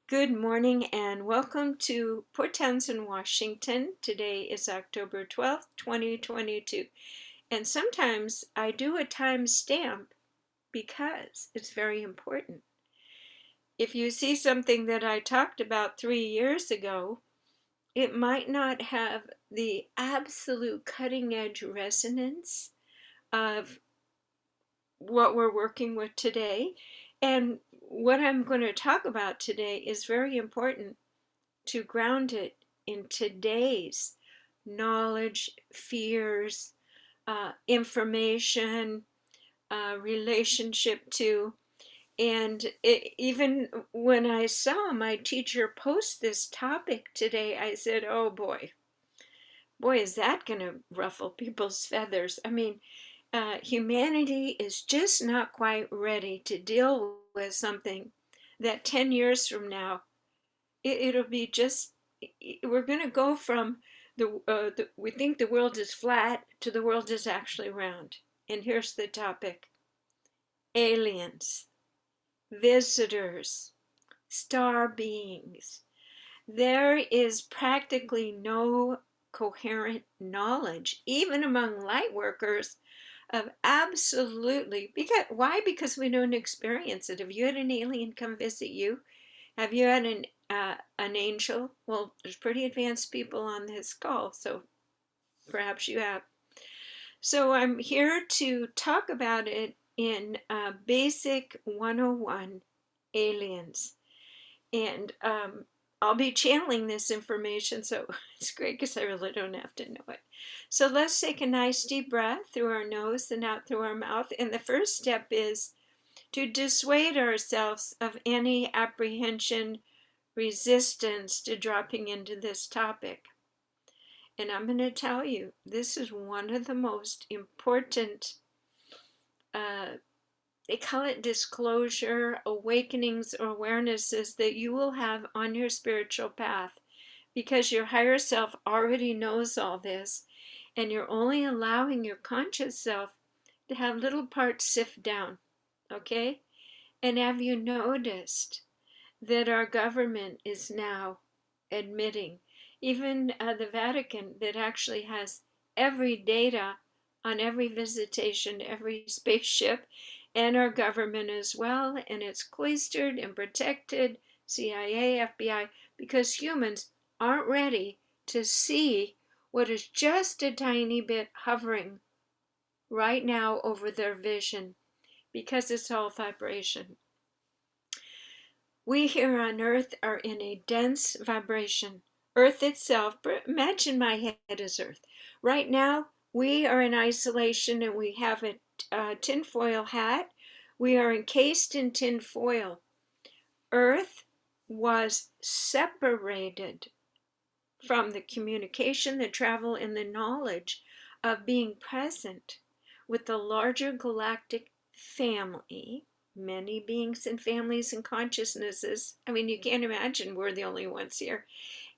Good morning and welcome to Port Townsend, Washington. Today is October 12th, 2022. And sometimes I do a timestamp because it's very important. If you see something that I talked about 3 years ago, it might not have the absolute cutting edge resonance of what we're working with today. And what I'm going to talk about today is very important to ground it in today's knowledge, fears, information, relationship to. And even when I saw my teacher post this topic today, I said, oh boy, is that going to ruffle people's feathers? I mean, humanity is just not quite ready to deal with something that 10 years from now, it'll be just, we're going to go from we think the world is flat to the world is actually round. And here's the topic: aliens, visitors, star beings. There is practically no coherent knowledge, even among light workers, of absolutely, because we don't experience it. Have you had an alien come visit you? Have you had an angel? Well, there's pretty advanced people on this call, so perhaps you have. So I'm here to talk about it in Basic 101, Aliens. And I'll be channeling this information, so it's great because I really don't have to know it. So let's take a nice deep breath through our nose and out through our mouth. And the first step is to dissuade ourselves of any apprehension, resistance to dropping into this topic. And I'm going to tell you, this is one of the most important, they call it disclosure, awakenings, or awarenesses that you will have on your spiritual path, because your higher self already knows all this, and you're only allowing your conscious self to have little parts sift down, okay? And have you noticed that our government is now admitting, even the Vatican, that actually has every data on every visitation, every spaceship, and our government as well, and it's cloistered and protected, CIA, FBI, because humans aren't ready to see what is just a tiny bit hovering right now over their vision, because it's all vibration. We here on Earth are in a dense vibration. Earth itself, imagine my head as Earth. Right now, we are in isolation and we have a tinfoil hat. We are encased in tinfoil. Earth was separated from the communication, the travel, and the knowledge of being present with the larger galactic family, many beings and families and consciousnesses. I mean, you can't imagine we're the only ones here.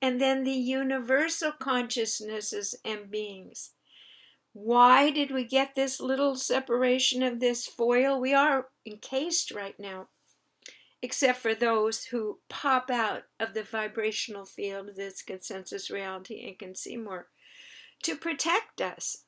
And then the universal consciousnesses and beings. Why did we get this little separation of this foil? We are encased right now, except for those who pop out of the vibrational field of this consensus reality and can see more, to protect us.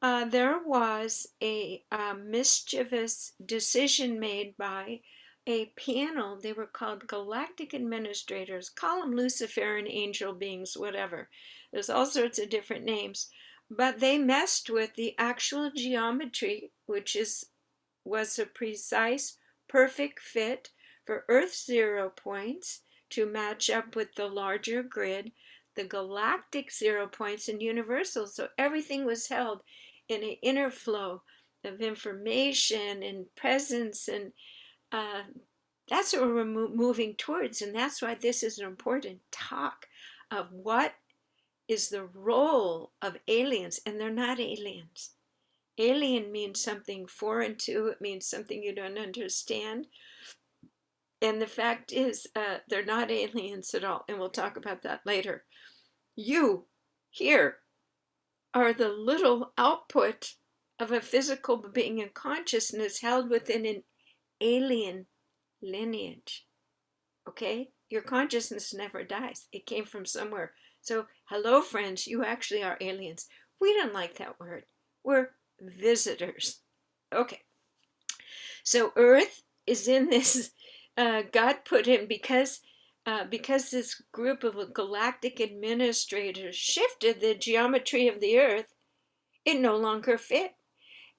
There was a mischievous decision made by a panel. They were called galactic administrators. Call them Luciferian angel beings, whatever. There's all sorts of different names. But they messed with the actual geometry, which was a precise, perfect fit for Earth's 0 points to match up with the larger grid, the galactic 0 points, and universal. So everything was held in an inner flow of information and presence, and that's what we're moving towards. And that's why this is an important talk of what is the role of aliens. And they're not aliens. Alien means something foreign to, it means something you don't understand. And the fact is, they're not aliens at all. And we'll talk about that later. You here are the little output of a physical being and consciousness held within an alien lineage. Okay? Your consciousness never dies. It came from somewhere. So, hello, friends, you actually are aliens. We don't like that word. We're visitors. Okay. So, Earth is in this, God put him because this group of galactic administrators shifted the geometry of the Earth, it no longer fit.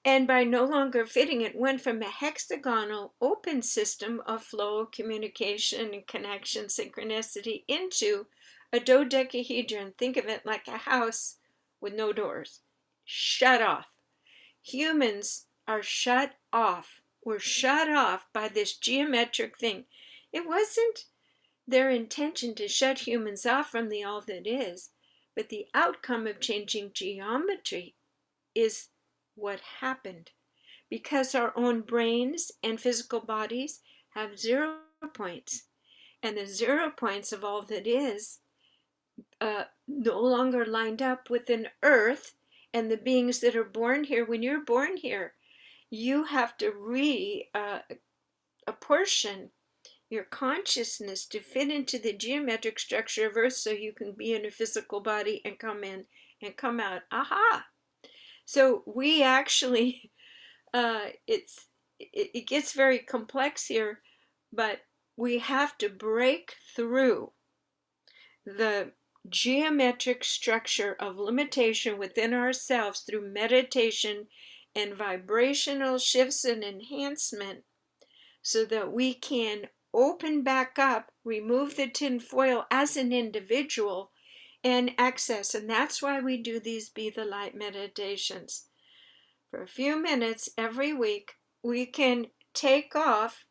And by no longer fitting, it went from a hexagonal open system of flow, communication, and connection, synchronicity, into a dodecahedron. Think of it like a house with no doors, shut off. Humans are shut off. We're shut off by this geometric thing. It wasn't their intention to shut humans off from the all that is, but the outcome of changing geometry is what happened. Because our own brains and physical bodies have 0 points, and the 0 points of all that is no longer lined up with an earth and the beings that are born here. When you're born here, you have to apportion your consciousness to fit into the geometric structure of earth so you can be in a physical body and come in and come out. Aha! So we actually, it gets very complex here, but we have to break through the geometric structure of limitation within ourselves through meditation and vibrational shifts and enhancement so that we can open back up, remove the tin foil as an individual, and access. And that's why we do these Be the Light meditations. For a few minutes every week, we can take off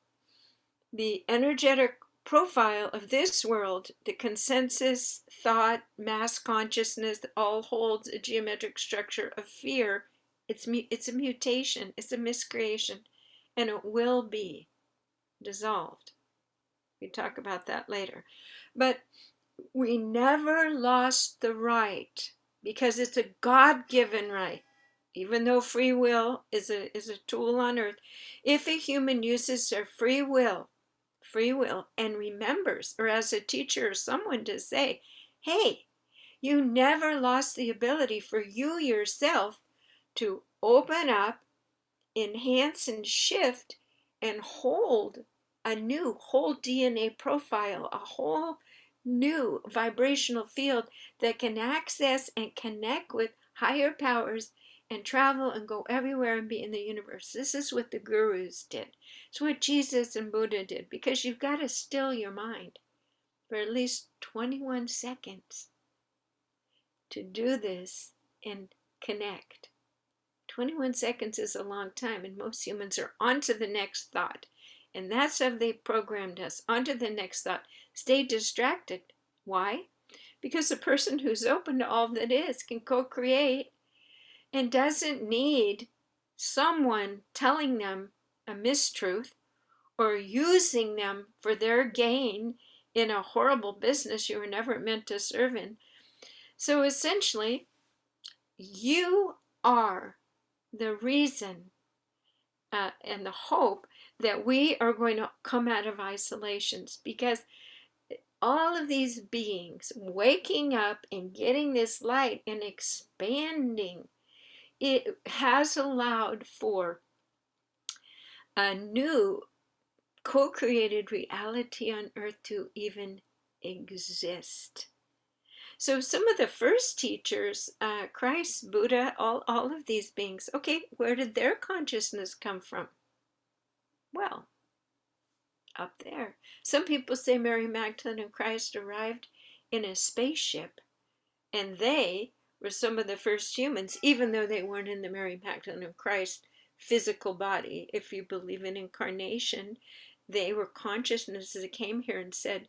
the energetic profile of this world, the consensus, thought, mass consciousness that all holds a geometric structure of fear. It's a mutation, it's a miscreation, and it will be dissolved. We talk about that later. But we never lost the right, because it's a God-given right. Even though free will is a tool on earth, if a human uses their free will, and remembers, or as a teacher or someone to say, hey, you never lost the ability for you yourself to open up, enhance, and shift, and hold a new whole DNA profile, a whole new vibrational field that can access and connect with higher powers and travel and go everywhere and be in the universe. This is what the gurus did. It's what Jesus and Buddha did, because you've got to still your mind for at least 21 seconds to do this and connect. 21 seconds is a long time, and most humans are on to the next thought. And that's how they programmed us, onto the next thought. Stay distracted. Why? Because the person who's open to all that is can co-create and doesn't need someone telling them a mistruth or using them for their gain in a horrible business you were never meant to serve in. So essentially, you are the reason and the hope that we are going to come out of isolations, because all of these beings waking up and getting this light and expanding, it has allowed for a new co-created reality on earth to even exist. So some of the first teachers, Christ, Buddha, all of these beings, okay, where did their consciousness come from? Well, up there. Some people say Mary Magdalene and Christ arrived in a spaceship, and they were some of the first humans, even though they weren't in the Mary Magdalene and Christ physical body. If you believe in incarnation, they were consciousnesses that came here and said,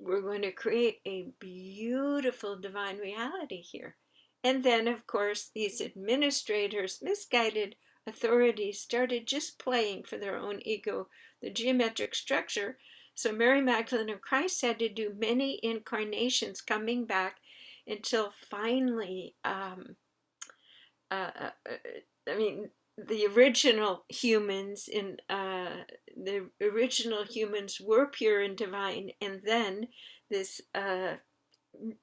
we're going to create a beautiful divine reality here. And then, of course, these administrators, misguided authorities, started just playing for their own ego, the geometric structure. So Mary Magdalene and Christ had to do many incarnations coming back until finally, the original humans were pure and divine, and then this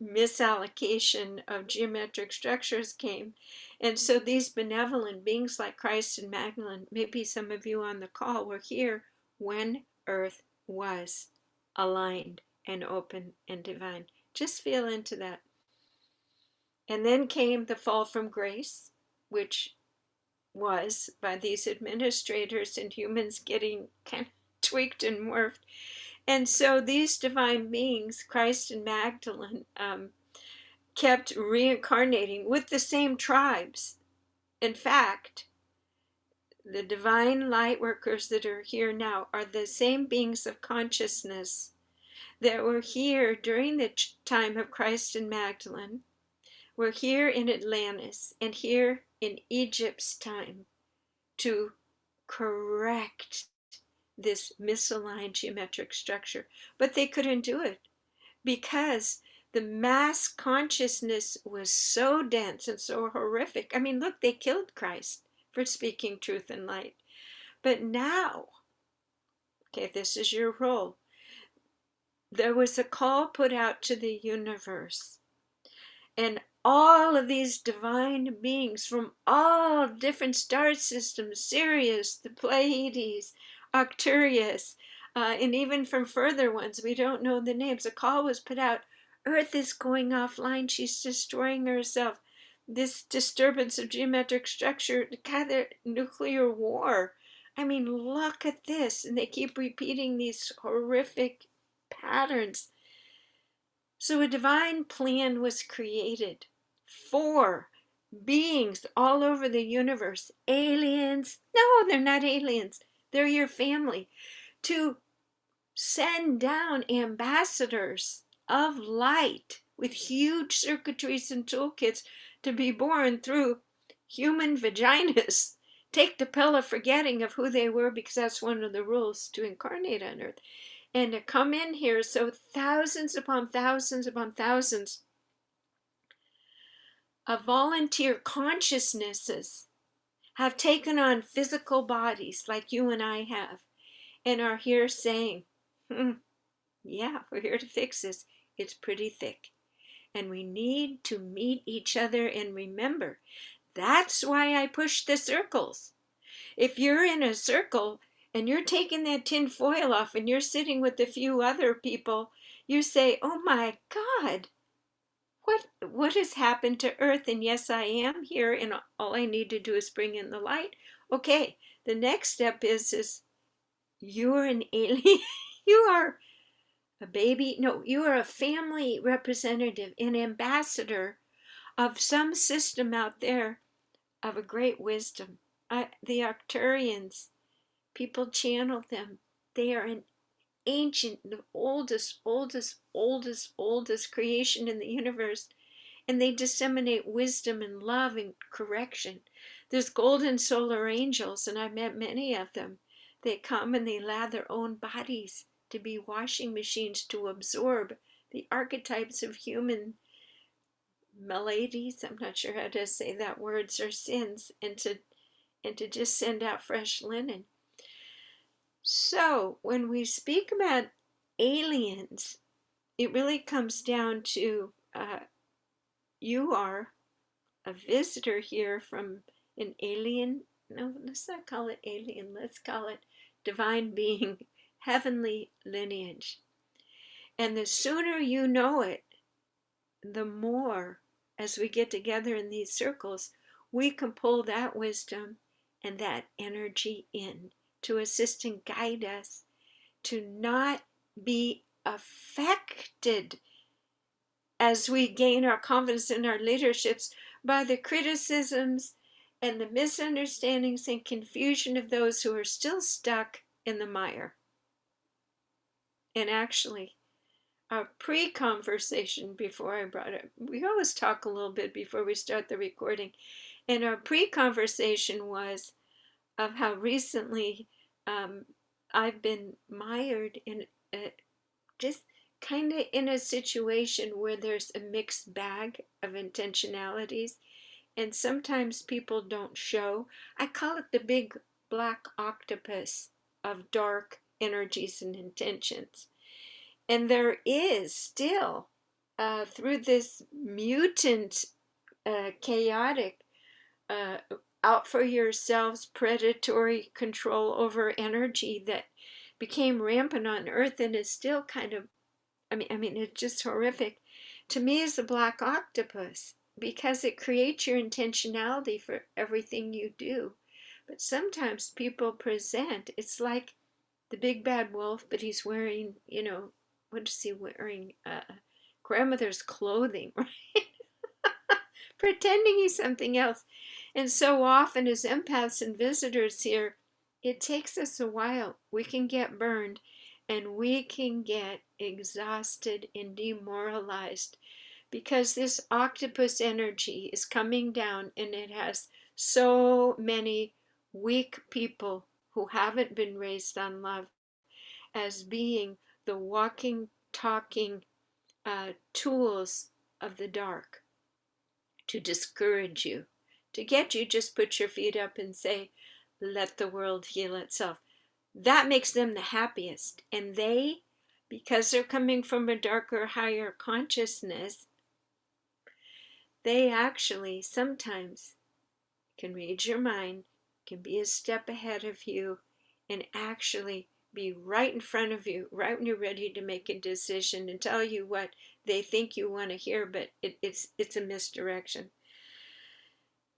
misallocation of geometric structures came. And so these benevolent beings like Christ and Magdalene, maybe some of you on the call were here when Earth was aligned and open and divine. Just feel into that. And then came the fall from grace, which was by these administrators and humans getting kind of tweaked and morphed. And so these divine beings, Christ and Magdalene, kept reincarnating with the same tribes. In fact, the divine light workers that are here now are the same beings of consciousness that were here during the time of Christ and Magdalene, were here in Atlantis and here in Egypt's time to correct this misaligned geometric structure. But they couldn't do it because the mass consciousness was so dense and so horrific. I mean, look, they killed Christ for speaking truth and light. But now, okay, this is your role. There was a call put out to the universe, and all of these divine beings from all different star systems, Sirius, the Pleiades, Arcturus, and even from further ones, we don't know the names. A call was put out. Earth is going offline. She's destroying herself. This disturbance of geometric structure, kind of nuclear war. I mean, look at this. And they keep repeating these horrific patterns. So a divine plan was created for beings all over the universe. Aliens? No, they're not aliens. They're your family. To send down ambassadors of light with huge circuitries and toolkits to be born through human vaginas. Take the pill of forgetting of who they were, because that's one of the rules to incarnate on Earth. And to come in here, so thousands upon thousands upon thousands of volunteer consciousnesses have taken on physical bodies like you and I have, and are here saying, yeah, we're here to fix this. It's pretty thick. And we need to meet each other and remember. That's why I push the circles. If you're in a circle and you're taking that tin foil off and you're sitting with a few other people, you say, oh my God, what has happened to Earth? And yes, I am here, and all I need to do is bring in the light. Okay, the next step is you're an alien. You are a baby. No, you are a family representative, an ambassador of some system out there of a great wisdom. The Arcturians, people channel them. They are an ancient, the oldest creation in the universe. And they disseminate wisdom and love and correction. There's golden solar angels, and I've met many of them. They come and they allow their own bodies to be washing machines to absorb the archetypes of human maladies, I'm not sure how to say that, words, or sins, and to just send out fresh linen. So when we speak about aliens, it really comes down to you are a visitor here from an alien. No, let's not call it alien. Let's call it divine being, heavenly lineage. And the sooner you know it, the more, as we get together in these circles, we can pull that wisdom and that energy in to assist and guide us to not be affected as we gain our confidence in our leaderships by the criticisms and the misunderstandings and confusion of those who are still stuck in the mire. And actually, our pre-conversation before I brought it, we always talk a little bit before we start the recording, and our pre-conversation was of how recently I've been mired in just kind of in a situation where there's a mixed bag of intentionalities, and sometimes people don't show. I call it the big black octopus of dark energies and intentions. And there is still, through this mutant, chaotic, uh, out for yourselves, predatory control over energy that became rampant on Earth and is still kind of, I mean, it's just horrific. To me, is the black octopus because it creates your intentionality for everything you do. But sometimes people present, it's like the big bad wolf, but he's wearing, what is he wearing? Grandmother's clothing, right? Pretending he's something else. And so often, as empaths and visitors here, it takes us a while. We can get burned and we can get exhausted and demoralized because this octopus energy is coming down and it has so many weak people who haven't been raised on love as being the walking, talking tools of the dark to discourage you. To get you, just put your feet up and say, let the world heal itself. That makes them the happiest. And they, because they're coming from a darker, higher consciousness, they actually sometimes can read your mind, can be a step ahead of you, and actually be right in front of you, right when you're ready to make a decision and tell you what they think you want to hear, but it's a misdirection.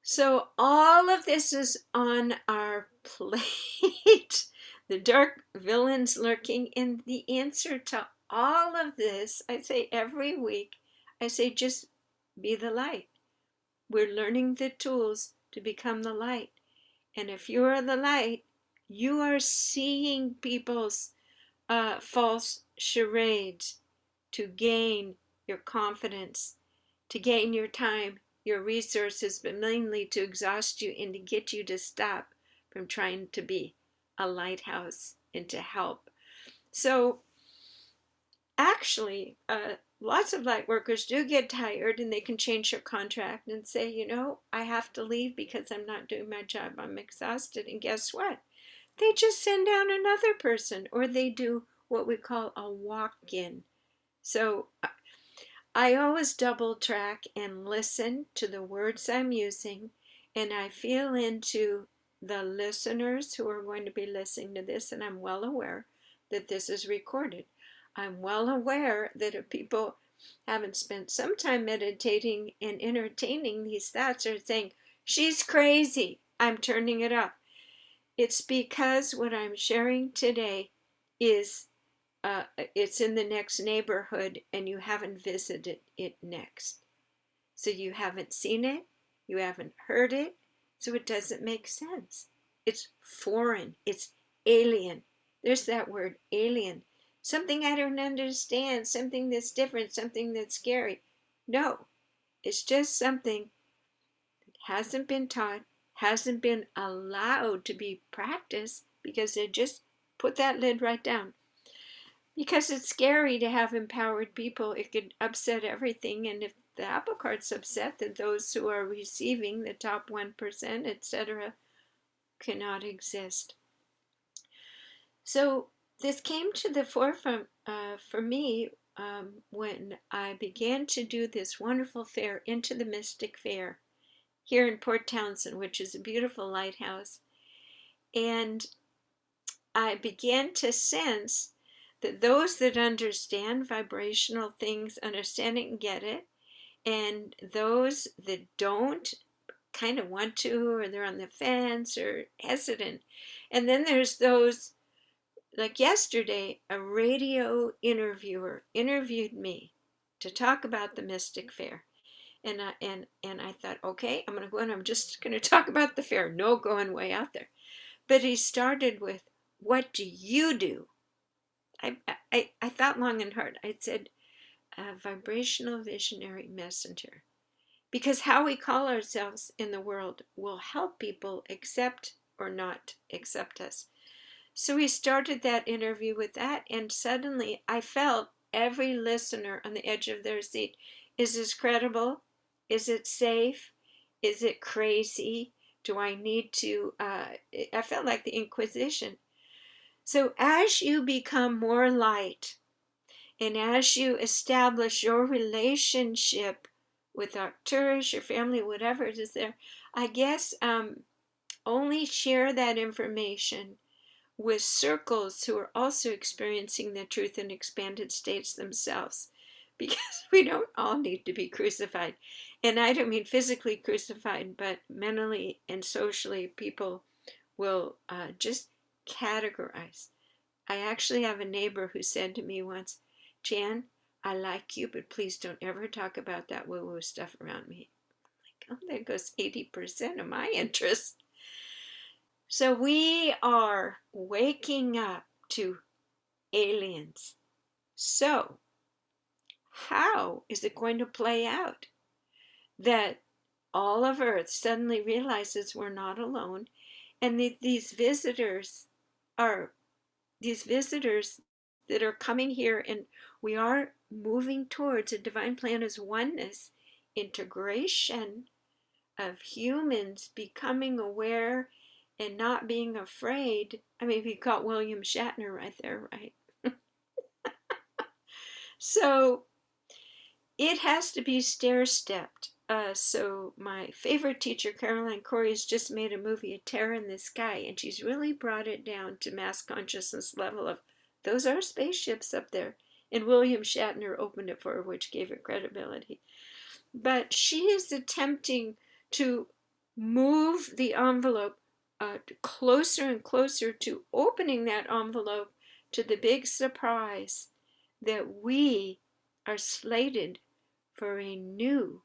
So all of this is on our plate. The dark villains lurking. And the answer to all of this, I say every week, I say just be the light. We're learning the tools to become the light. And if you are the light, you are seeing people's false charades to gain your confidence, to gain your time, your resources, but mainly to exhaust you and to get you to stop from trying to be a lighthouse and to help. So actually, lots of light workers do get tired and they can change their contract and say, I have to leave because I'm not doing my job. I'm exhausted. And guess what? They just send down another person, or they do what we call a walk-in. So I always double track and listen to the words I'm using, and I feel into the listeners who are going to be listening to this, and I'm well aware that this is recorded. I'm well aware that if people haven't spent some time meditating and entertaining these thoughts, are saying, she's crazy, I'm turning it off. It's because what I'm sharing today is it's in the next neighborhood and you haven't visited it next. So you haven't seen it, you haven't heard it, so it doesn't make sense. It's foreign, it's alien. There's that word, alien. Something I don't understand, something that's different, something that's scary. No, it's just something that hasn't been taught, hasn't been allowed to be practiced because they just put that lid right down. Because it's scary to have empowered people. It could upset everything. And if the apple cart's upset, then those who are receiving, the top 1%, etc., cannot exist. So this came to the forefront for me when I began to do this wonderful fair, Into the Mystic Fair, here in Port Townsend, which is a beautiful lighthouse. And I began to sense that those that understand vibrational things understand it and get it, and those that don't kind of want to, or they're on the fence or hesitant. And then there's those, like yesterday, a radio interviewer interviewed me to talk about the Mystic Fair. And I thought, okay, I'm going to go and I'm just going to talk about the fair. No going way out there. But he started with, what do you do? I thought long and hard. I said, a vibrational visionary messenger. Because how we call ourselves in the world will help people accept or not accept us. So we started that interview with that, and suddenly I felt every listener on the edge of their seat. Is this credible? Is it safe? Is it crazy? Do I need to, I felt like the Inquisition. So as you become more light, and as you establish your relationship with Arcturus, your family, whatever it is there, I guess only share that information with circles who are also experiencing the truth in expanded states themselves. Because we don't all need to be crucified. And I don't mean physically crucified, but mentally and socially, people will just categorize. I actually have a neighbor who said to me once, Jan, I like you, but please don't ever talk about that woo-woo stuff around me. Like, oh, there goes 80% of my interest. So we are waking up to aliens. So how is it going to play out that all of Earth suddenly realizes we're not alone, and these visitors are that are coming here, and we are moving towards a divine plan as oneness, integration of humans becoming aware and not being afraid. I mean, you got William Shatner right there, right? So it has to be stair-stepped. So my favorite teacher, Caroline Cory, has just made a movie, A Terror in the Sky, and she's really brought it down to mass consciousness level of those are spaceships up there. And William Shatner opened it for her, which gave it credibility. But she is attempting to move the envelope closer and closer to opening that envelope to the big surprise that we are slated for a new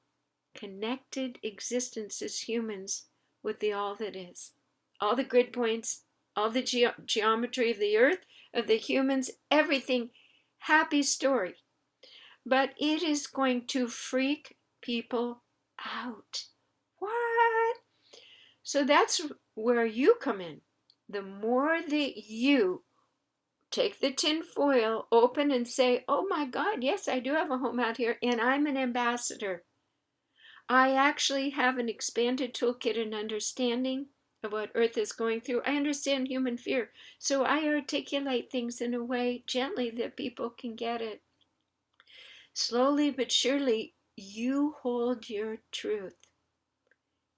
connected existence as humans with the all that is. All the grid points, all the geometry of the earth, of the humans, everything. Happy story. But it is going to freak people out. What? So that's where you come in. The more that you take the tin foil open and say, oh my God, yes, I do have a home out here, and I'm an ambassador. I actually have an expanded toolkit and understanding of what Earth is going through. I understand human fear, so I articulate things in a way gently that people can get it. Slowly but surely, you hold your truth.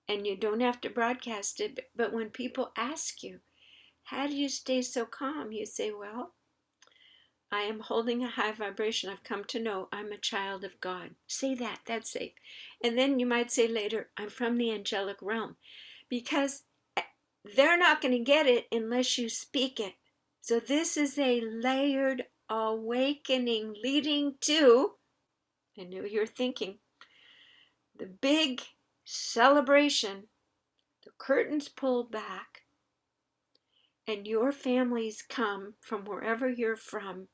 And you don't have to broadcast it, but when people ask you, how do you stay so calm? You say, well, I am holding a high vibration. I've come to know I'm a child of God. Say that, that's safe. And then you might say later, I'm from the angelic realm. Because they're not going to get it unless you speak it. So this is a layered awakening leading to, I know you're thinking, the big celebration, the curtains pulled back, and your families come from wherever you're from,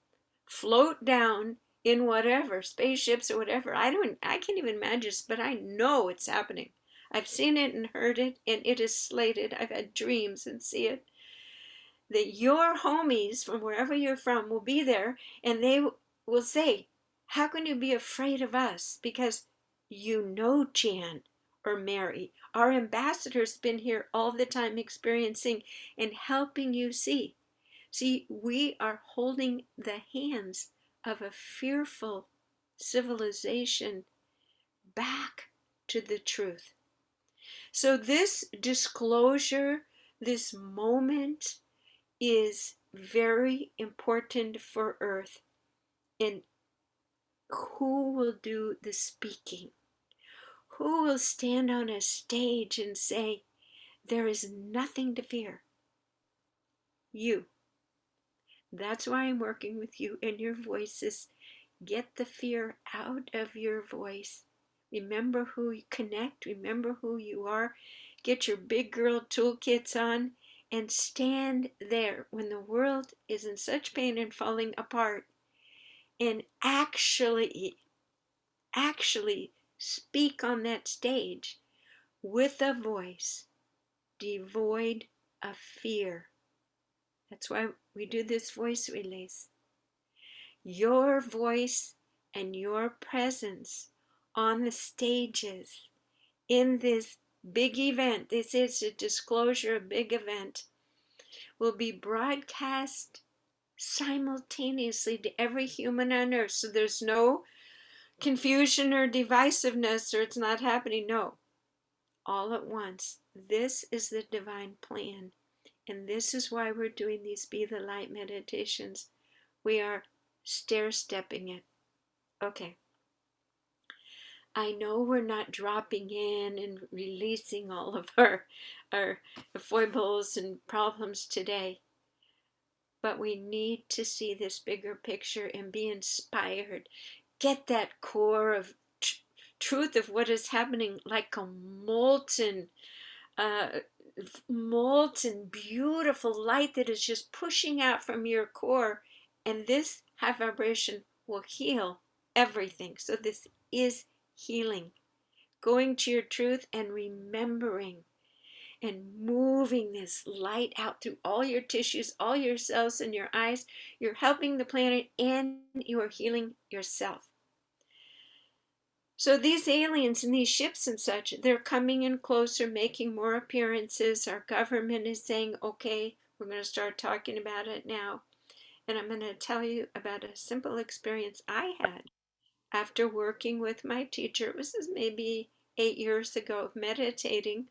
float down in whatever, spaceships or whatever. I can't even imagine, but I know it's happening. I've seen it and heard it, and it is slated. I've had dreams and see it. That your homies from wherever you're from will be there, and they will say, how can you be afraid of us? Because you know Jan or Mary. Our ambassador's been here all the time experiencing and helping you see. See, we are holding the hands of a fearful civilization back to the truth. So this disclosure, this moment is very important for Earth. And who will do the speaking? Who will stand on a stage and say, there is nothing to fear? You. That's why I'm working with you and your voices. Get the fear out of your voice. Remember who you connect. Remember who you are. Get your big girl toolkits on and stand there when the world is in such pain and falling apart, and actually speak on that stage with a voice devoid of fear. That's why we do this voice release. Your voice and your presence on the stages in this big event, this is a disclosure, a big event, will be broadcast simultaneously to every human on earth. So there's no confusion or divisiveness, or it's not happening. No, all at once. This is the divine plan. And this is why we're doing these Be the Light meditations. We are stair-stepping it. Okay. I know we're not dropping in and releasing all of our foibles and problems today, but we need to see this bigger picture and be inspired. Get that core of truth of what is happening, like a molten, beautiful light that is just pushing out from your core, and this high vibration will heal everything. So this is healing, going to your truth and remembering and moving this light out through all your tissues, all your cells and your eyes. You're helping the planet and you are healing yourself. So these aliens and these ships and such, they're coming in closer, making more appearances. Our government is saying, okay, we're going to start talking about it now. And I'm going to tell you about a simple experience I had after working with my teacher. This is maybe 8 years ago, of meditating.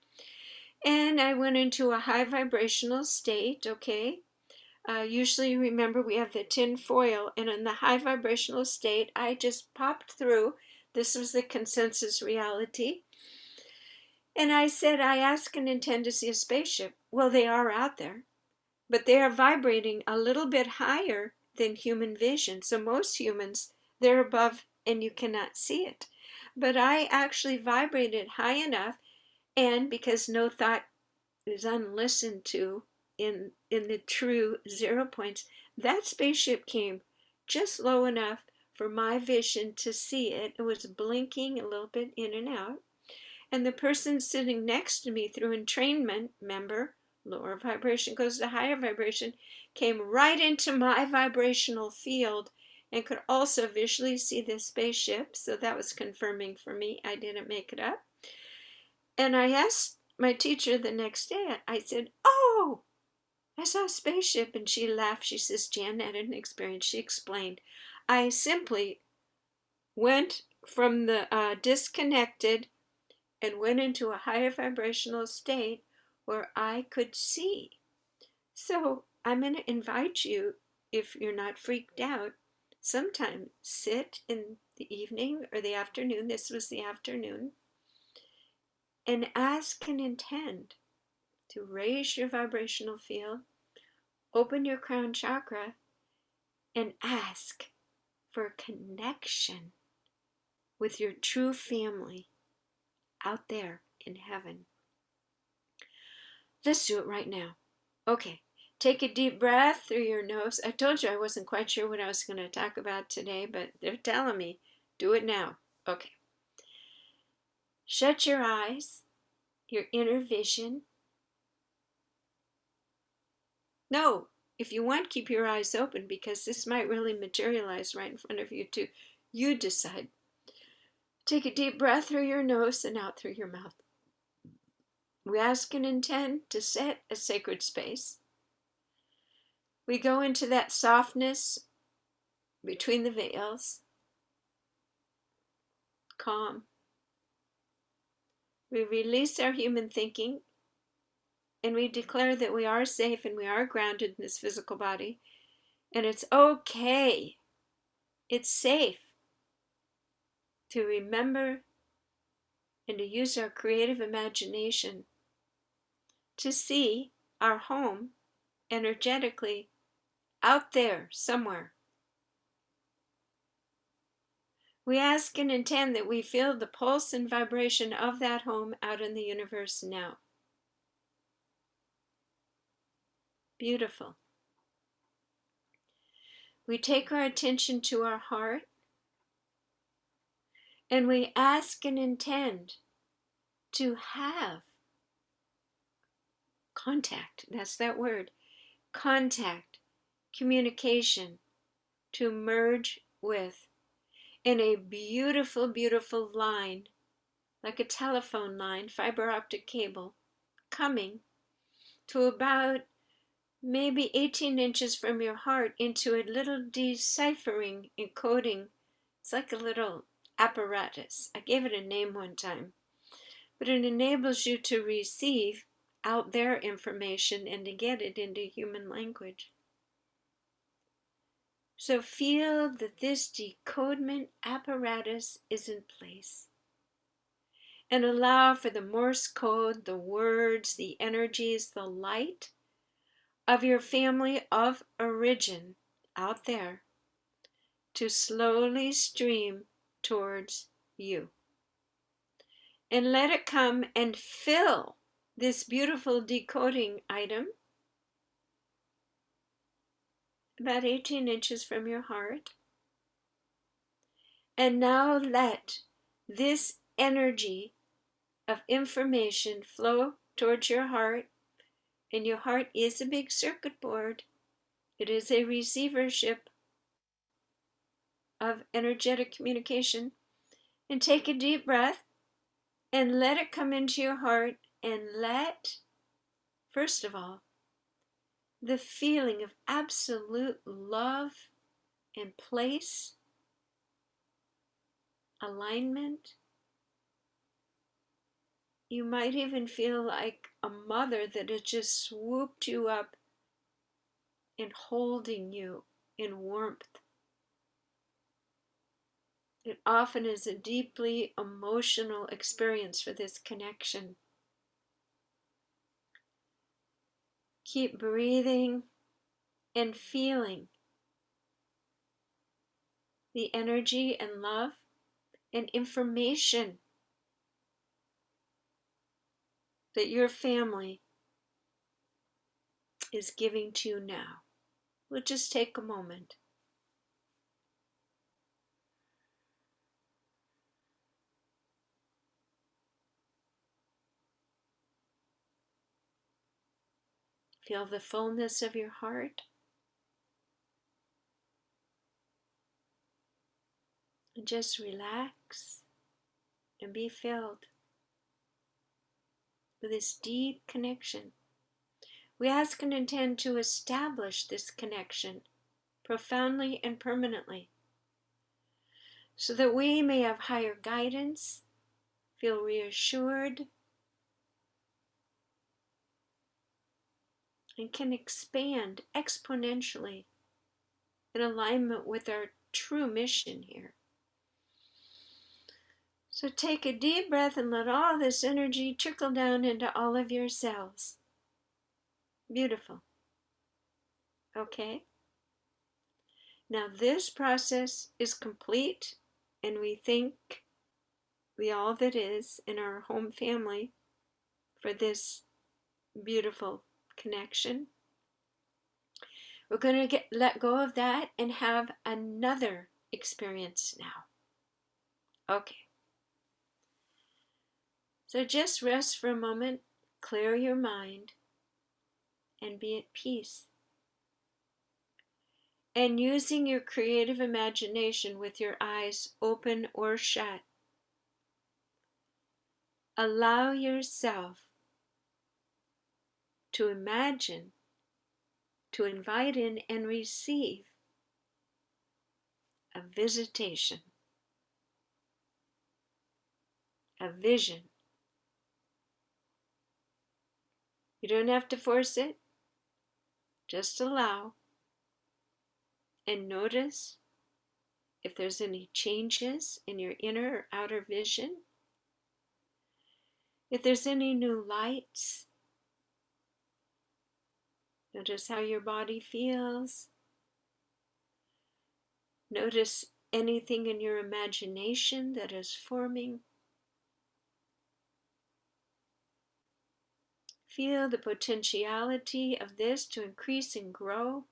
And I went into a high vibrational state, okay? Usually, remember, we have the tin foil, and in the high vibrational state, I just popped through. This was the consensus reality. And I said, I ask and intend to see a spaceship. Well, they are out there, but they are vibrating a little bit higher than human vision. So most humans, they're above and you cannot see it. But I actually vibrated high enough, and because no thought is unlistened to in the true 0 points, that spaceship came just low enough for my vision to see it. It was blinking a little bit in and out. And the person sitting next to me through entrainment, remember, lower vibration goes to higher vibration, came right into my vibrational field and could also visually see the spaceship. So that was confirming for me. I didn't make it up. And I asked my teacher the next day, I said, oh, I saw a spaceship. And she laughed. She says, Jan had an experience. She explained, I simply went from the disconnected and went into a higher vibrational state where I could see. So I'm going to invite you, if you're not freaked out, sometime sit in the evening or the afternoon, this was the afternoon, and ask and intend to raise your vibrational field, open your crown chakra, and ask for a connection with your true family out there in heaven. Let's do it right now. Okay, take a deep breath through your nose. I told you I wasn't quite sure what I was going to talk about today, but they're telling me, do it now. Okay. Shut your eyes, your inner vision. No, if you want, keep your eyes open, because this might really materialize right in front of you too. You decide. Take a deep breath through your nose and out through your mouth. We ask and intend to set a sacred space. We go into that softness between the veils, calm. We release our human thinking, and we declare that we are safe and we are grounded in this physical body, and it's okay. It's safe to remember and to use our creative imagination to see our home energetically out there somewhere. We ask and intend that we feel the pulse and vibration of that home out in the universe now. Beautiful. We take our attention to our heart, and we ask and intend to have contact. That's that word. Contact, communication, to merge with, in a beautiful, beautiful line like a telephone line, fiber optic cable, coming to about maybe 18 inches from your heart into a little deciphering encoding. It's like a little apparatus. I gave it a name one time, but it enables you to receive out there information and to get it into human language. So feel that this decodement apparatus is in place, and allow for the Morse code, the words, the energies, the light of your family of origin out there to slowly stream towards you. And let it come and fill this beautiful decoding item about 18 inches from your heart. And now let this energy of information flow towards your heart. And your heart is a big circuit board. It is a receivership of energetic communication. And take a deep breath and let it come into your heart, and let, first of all, the feeling of absolute love and place, alignment. You might even feel like a mother that has just swooped you up and holding you in warmth. It often is a deeply emotional experience for this connection. Keep breathing and feeling the energy and love and information that your family is giving to you now. We'll just take a moment. Feel the fullness of your heart. And just relax and be filled with this deep connection. We ask and intend to establish this connection profoundly and permanently, so that we may have higher guidance, feel reassured, and can expand exponentially in alignment with our true mission here. So take a deep breath and let all this energy trickle down into all of your cells. Beautiful. Okay? Now this process is complete, and we thank the all that is in our home family for this beautiful connection. We're going to let go of that and have another experience now. Okay. So just rest for a moment, clear your mind, and be at peace. And using your creative imagination with your eyes open or shut, allow yourself to imagine, to invite in and receive a visitation, a vision. You don't have to force it, just allow and notice if there's any changes in your inner or outer vision, if there's any new lights. Notice how your body feels. Notice anything in your imagination that is forming. Feel the potentiality of this to increase and grow.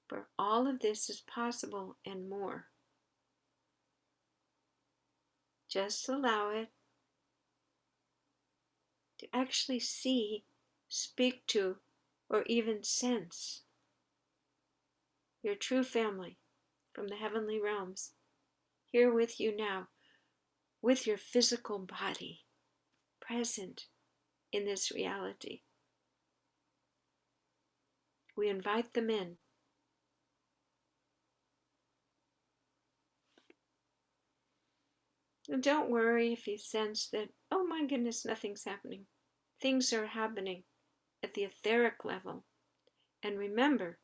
For all of this is possible and more. Just allow it to actually see, speak to, or even sense your true family from the heavenly realms, here with you now, with your physical body, present in this reality. We invite them in. And don't worry if you sense that, oh my goodness, nothing's happening. Things are happening at the etheric level. And remember,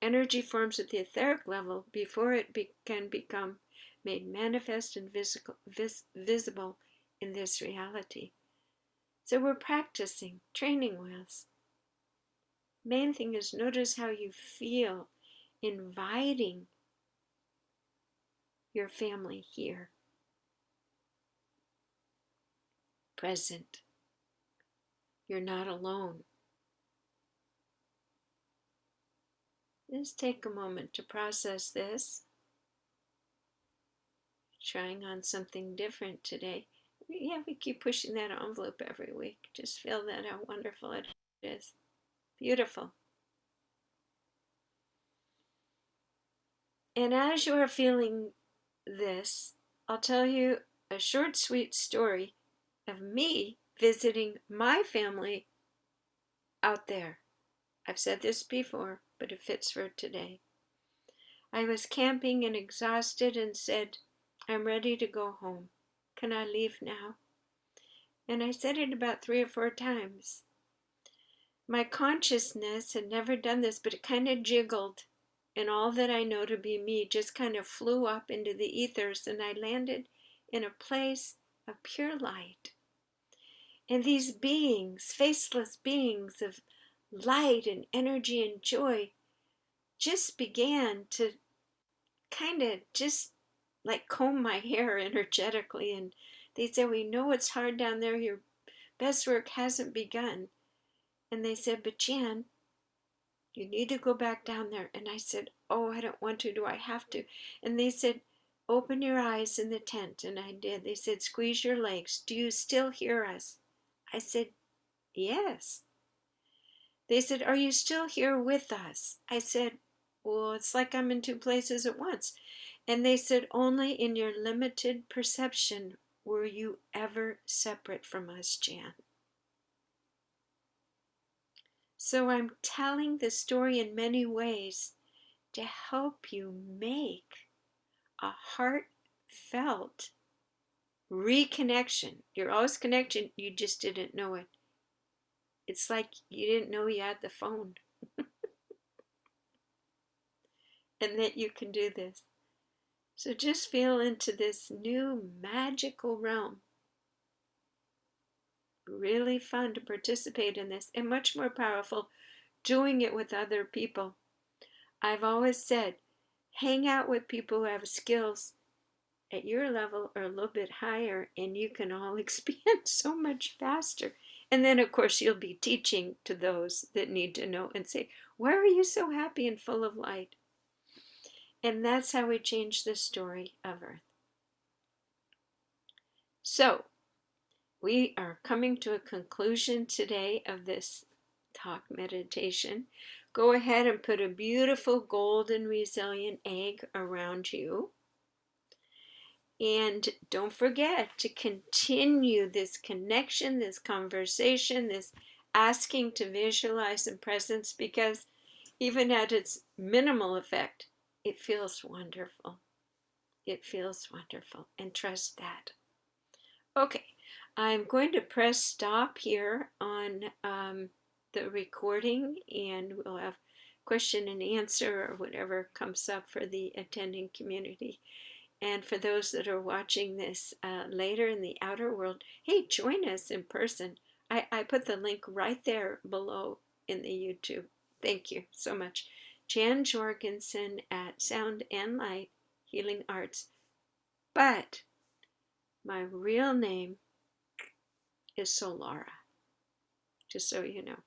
energy forms at the etheric level before it can become made manifest and visible in this reality. So we're practicing training wheels. Main thing is notice how you feel inviting your family here, present. You're not alone. Just take a moment to process this. Trying on something different today. Yeah, we keep pushing that envelope every week. Just feel that how wonderful it is. Beautiful. And as you are feeling this, I'll tell you a short, sweet story of me visiting my family out there. I've said this before, but it fits for today. I was camping and exhausted and said, I'm ready to go home. Can I leave now? And I said it about 3 or 4 times. My consciousness had never done this, but it kind of jiggled. And all that I know to be me just kind of flew up into the ethers, and I landed in a place of pure light. And these beings, faceless beings of light and energy and joy, just began to kind of just like comb my hair energetically. And they said, we know it's hard down there. Your best work hasn't begun. And they said, but Jan, you need to go back down there. And I said, oh, I don't want to. Do I have to? And they said, open your eyes in the tent. And I did. They said, squeeze your legs. Do you still hear us? I said, yes. They said, are you still here with us? I said, well, it's like I'm in 2 places at once. And they said, only in your limited perception were you ever separate from us, Jan. So I'm telling the story in many ways to help you make a heartfelt reconnection. You're always connected, you just didn't know it. It's like you didn't know you had the phone and that you can do this. So just feel into this new magical realm. Really fun to participate in this, and much more powerful doing it with other people. I've always said, hang out with people who have skills at your level or a little bit higher, and you can all expand so much faster. And then, of course, you'll be teaching to those that need to know and say, why are you so happy and full of light? And that's how we change the story of Earth. So, we are coming to a conclusion today of this talk meditation. Go ahead and put a beautiful golden resilient egg around you. And don't forget to continue this connection, this conversation, this asking to visualize in presence, because even at its minimal effect, it feels wonderful. It feels wonderful, and trust that. Okay, I'm going to press stop here on the recording, and we'll have question and answer or whatever comes up for the attending community. And for those that are watching this later in the outer world, hey, join us in person. I put the link right there below in the YouTube. Thank you so much. Jan Jorgensen at Sound and Light Healing Arts. But my real name is Solara, just so you know.